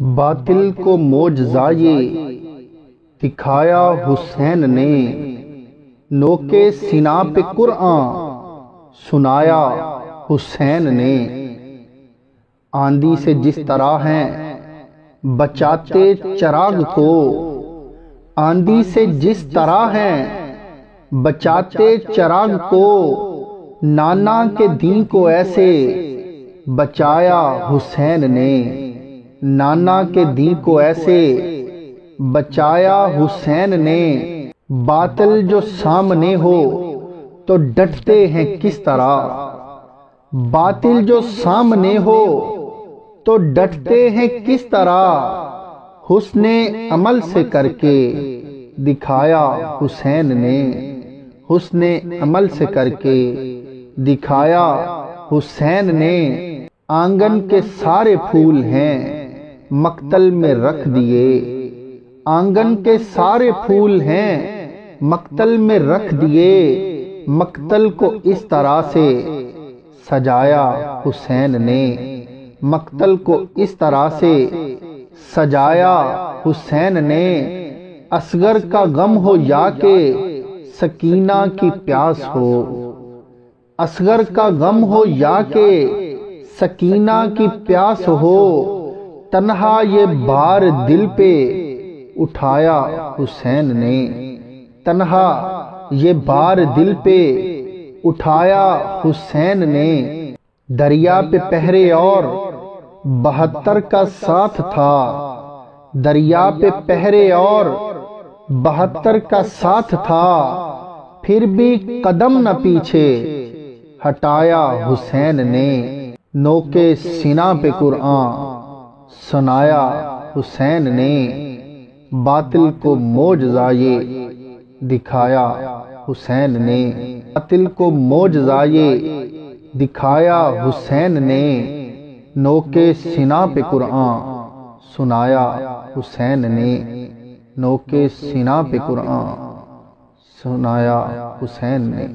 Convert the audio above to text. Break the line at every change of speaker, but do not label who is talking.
باطل کو معجزہ دکھایا حسین نے، نوکے سینہ پہ قرآن سنایا حسین نے۔ آندھی سے جس طرح ہیں بچاتے چراغ کو، آندھی سے جس طرح ہیں بچاتے چراغ کو، نانا کے دین کو ایسے بچایا حسین نے، نانا کے دین کو ایسے بچایا حسین نے۔ باطل جو سامنے ہو تو ڈٹتے ہیں کس طرح، باطل جو سامنے ہو تو ڈٹتے ہیں کس طرح، حسن عمل سے کر کے دکھایا حسین نے، حسن عمل سے کر کے دکھایا حسین نے۔ آنگن کے سارے پھول ہیں مقتل میں رکھ دیے، آنگن کے سارے پھول ہیں مقتل میں رکھ دیے، مقتل کو اس طرح سے سجایا حسین نے، مقتل کو اس طرح سے سجایا حسین نے۔ اصغر کا غم ہو یا کہ سکینہ کی پیاس ہو، اصغر کا غم ہو یا کہ سکینہ کی پیاس ہو، تنہا یہ بار دل پہ اٹھایا حسین نے، تنہا یہ بار دل پہ اٹھایا حسین نے۔ دریا پہ پہرے اور 72 کا ساتھ تھا، دریا پہ پہرے اور 72 کا ساتھ تھا، پھر بھی قدم نہ پیچھے ہٹایا حسین نے، نوکے سینہ پہ قرآن سنایا حسین نے۔ باطل کو معجزہ دکھایا حسین نے، باطل کو معجزہ دکھایا حسین نے، نوکے سینہ پہ قرآن سنایا حسین نے، نوکے سینہ پہ قرآن سنایا حسین نے۔